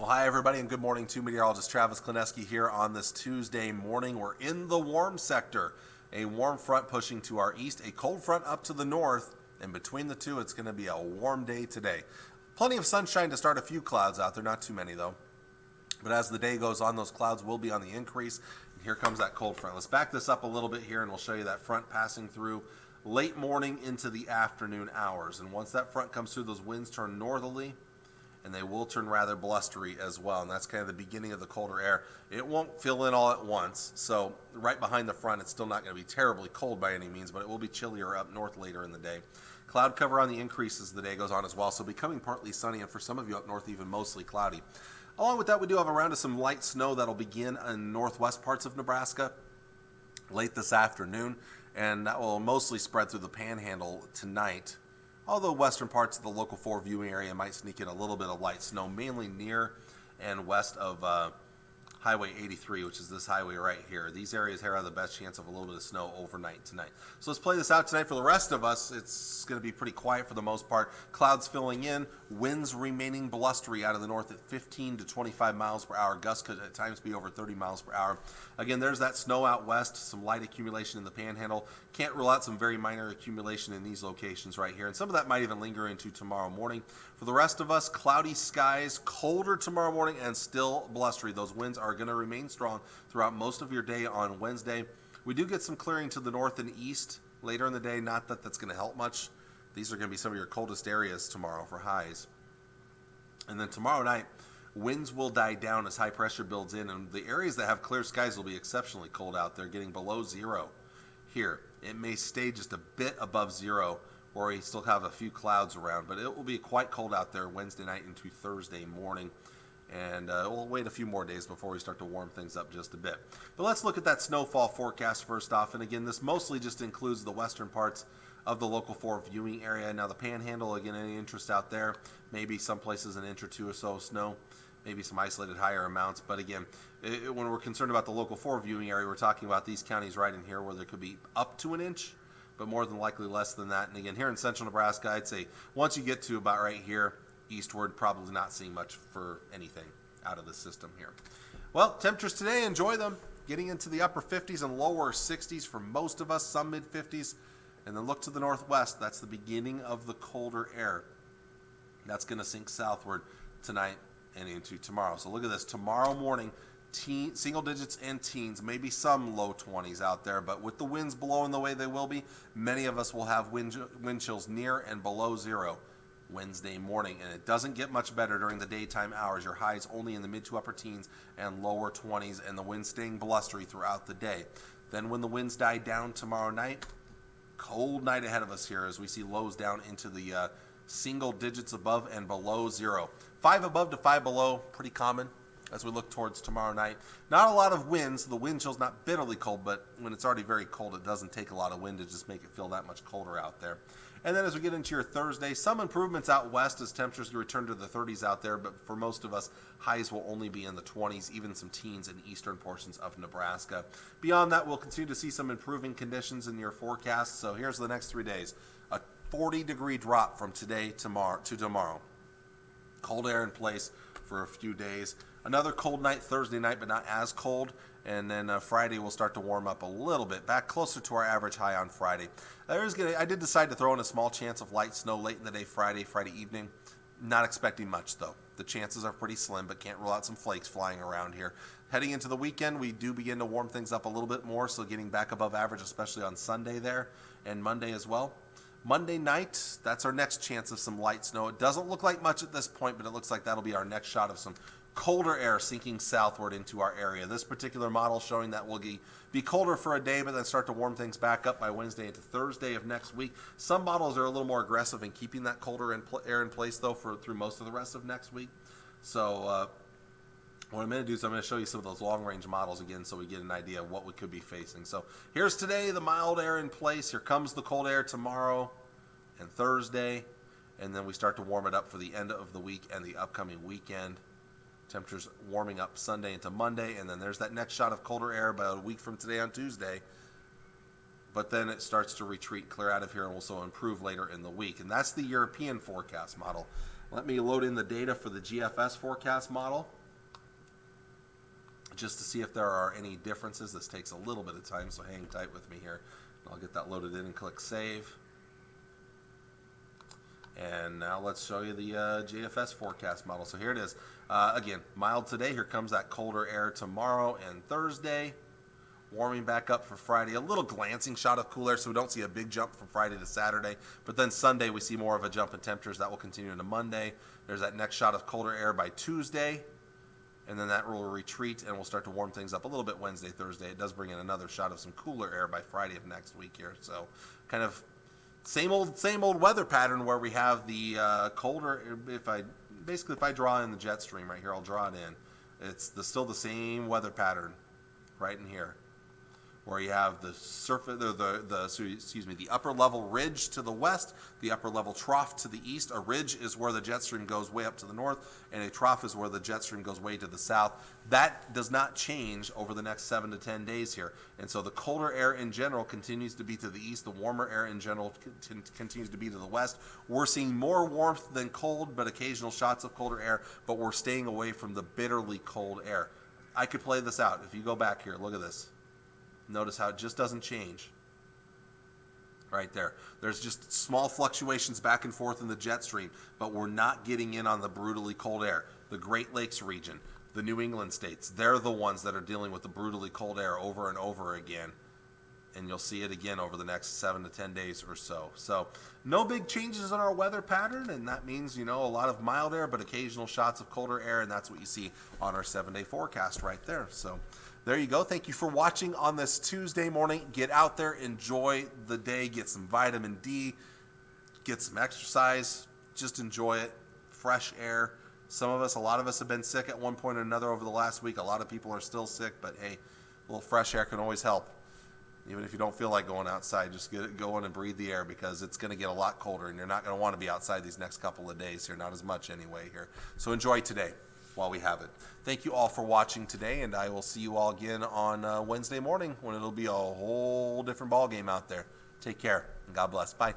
Well, hi everybody, and good morning to meteorologist Travis Klineski here on this Tuesday morning. We're in the warm sector. A warm front pushing to our east, a cold front up to the north, and between the two, it's going to be a warm day today. Plenty of sunshine to start a few clouds out there, not too many though. But as the day goes on, those clouds will be on the increase. And here comes that cold front. Let's back this up a little bit here, and we'll show you that front passing through late morning into the afternoon hours. And once that front comes through, those winds turn northerly, and they will turn rather blustery as well, and that's kind of the beginning of the colder air. It won't fill in all at once, so right behind the front, it's still not going to be terribly cold by any means, but it will be chillier up north later in the day. Cloud cover on the increase as the day goes on as well, so becoming partly sunny, and for some of you up north, even mostly cloudy. Along with that, we do have a round of some light snow that'll begin in northwest parts of Nebraska late this afternoon, and that will mostly spread through the panhandle tonight. Although western parts of the Local 4 viewing area might sneak in a little bit of light snow, mainly near and west of Highway 83, which is this highway right here. These areas here have the best chance of a little bit of snow overnight tonight. So let's play this out tonight. For the rest of us, it's going to be pretty quiet for the most part. Clouds filling in, winds remaining blustery out of the north at 15 to 25 miles per hour. Gusts could at times be over 30 miles per hour. Again, there's that snow out west, some light accumulation in the panhandle. Can't rule out some very minor accumulation in these locations right here. And some of that might even linger into tomorrow morning. For the rest of us, cloudy skies, colder tomorrow morning, and still blustery. Those winds are going to remain strong throughout most of your day on Wednesday. We do get some clearing to the north and east later in the day. Not that that's going to help much. These are going to be some of your coldest areas tomorrow for highs. And then tomorrow night, winds will die down as high pressure builds in, and the areas that have clear skies will be exceptionally cold out there, getting below zero here. It may stay just a bit above zero, or we still have a few clouds around, but it will be quite cold out there Wednesday night into Thursday morning. And we'll wait a few more days before we start to warm things up just a bit. But let's look at that snowfall forecast first off. And again, this mostly just includes the western parts of the Local 4 viewing area. Now the panhandle, again, any interest out there, maybe some places an inch or two or so of snow, maybe some isolated higher amounts. But again, when we're concerned about the Local 4 viewing area, we're talking about these counties right in here where there could be up to an inch, but more than likely less than that. And again, here in central Nebraska, I'd say once you get to about right here, eastward, probably not seeing much for anything out of the system here. Well, temperatures today, enjoy them. Getting into the upper 50s and lower 60s for most of us, some mid 50s. And then look to the northwest. That's the beginning of the colder air. That's going to sink southward tonight and into tomorrow. So look at this. Tomorrow morning, single digits and teens, maybe some low 20s out there, but with the winds blowing the way they will be, many of us will have wind chills near and below zero Wednesday morning, and it doesn't get much better during the daytime hours. Your highs only in the mid to upper teens and lower 20s, and the wind staying blustery throughout the day. Then when the winds die down tomorrow night, cold night ahead of us here as we see lows down into the single digits above and below zero. 5 above to 5 below, pretty common as we look towards tomorrow night. Not a lot of winds. The wind chill's not bitterly cold, but when it's already very cold, it doesn't take a lot of wind to just make it feel that much colder out there. And then as we get into your Thursday, some improvements out west as temperatures return to the 30s out there, but for most of us, highs will only be in the 20s, even some teens in eastern portions of Nebraska. Beyond that, we'll continue to see some improving conditions in your forecast. So here's the next 3 days. A 40-degree drop from today to tomorrow. Cold air in place for a few days. Another cold night Thursday night, but not as cold. And then Friday will start to warm up a little bit, back closer to our average high on Friday. I did decide to throw in a small chance of light snow late in the day, Friday evening. Not expecting much, though. The chances are pretty slim, but can't rule out some flakes flying around here. Heading into the weekend, we do begin to warm things up a little bit more, so getting back above average, especially on Sunday there, and Monday as well. Monday night, that's our next chance of some light snow. It doesn't look like much at this point, but it looks like that'll be our next shot of some colder air sinking southward into our area. This particular model showing that we'll be colder for a day, but then start to warm things back up by Wednesday into Thursday of next week. Some models are a little more aggressive in keeping that colder air in place, though, through most of the rest of next week. So what I'm going to do is I'm going to show you some of those long-range models again so we get an idea of what we could be facing. So here's today, the mild air in place. Here comes the cold air tomorrow and Thursday, and then we start to warm it up for the end of the week and the upcoming weekend. Temperatures warming up Sunday into Monday, and then there's that next shot of colder air about a week from today on Tuesday. But then it starts to retreat, clear out of here, and also improve later in the week. And that's the European forecast model. Let me load in the data for the GFS forecast model just to see if there are any differences. This takes a little bit of time, so hang tight with me here. I'll get that loaded in and click Save. And now let's show you the Jfs forecast model. So here it is. Again, mild today. Here comes that colder air tomorrow and Thursday. Warming back up for Friday. A little glancing shot of cool air, so we don't see a big jump from Friday to Saturday. But then Sunday, we see more of a jump in temperatures. That will continue into Monday. There's that next shot of colder air by Tuesday. And then that will retreat, and we'll start to warm things up a little bit Wednesday, Thursday. It does bring in another shot of some cooler air by Friday of next week here. So kind of same old weather pattern where we have the colder. If I draw in the jet stream right here, I'll draw it in. It's still the same weather pattern right in here, where you have the surface, the upper level ridge to the west, the upper level trough to the east. A ridge is where the jet stream goes way up to the north, and a trough is where the jet stream goes way to the south. That does not change over the next 7 to 10 days here. And so the colder air in general continues to be to the east. The warmer air in general continues to be to the west. We're seeing more warmth than cold, but occasional shots of colder air, but we're staying away from the bitterly cold air. I could play this out. If you go back here, look at this. Notice how it just doesn't change. Right there. There's just small fluctuations back and forth in the jet stream, but we're not getting in on the brutally cold air. The Great Lakes region, the New England states, they're the ones that are dealing with the brutally cold air over and over again. And you'll see it again over the next 7 to 10 days or so. So no big changes in our weather pattern, and that means, a lot of mild air, but occasional shots of colder air, and that's what you see on our 7-day forecast right there. So there you go. Thank you for watching on this Tuesday morning. Get out there, enjoy the day, get some vitamin D, get some exercise, just enjoy it. Fresh air. A lot of us have been sick at one point or another over the last week. A lot of people are still sick, but hey, a little fresh air can always help. Even if you don't feel like going outside, just get it going and breathe the air, because it's going to get a lot colder, and you're not going to want to be outside these next couple of days here, not as much anyway here. So enjoy today while we have it. Thank you all for watching today, and I will see you all again on Wednesday morning when it'll be a whole different ball game out there. Take care, and God bless. Bye.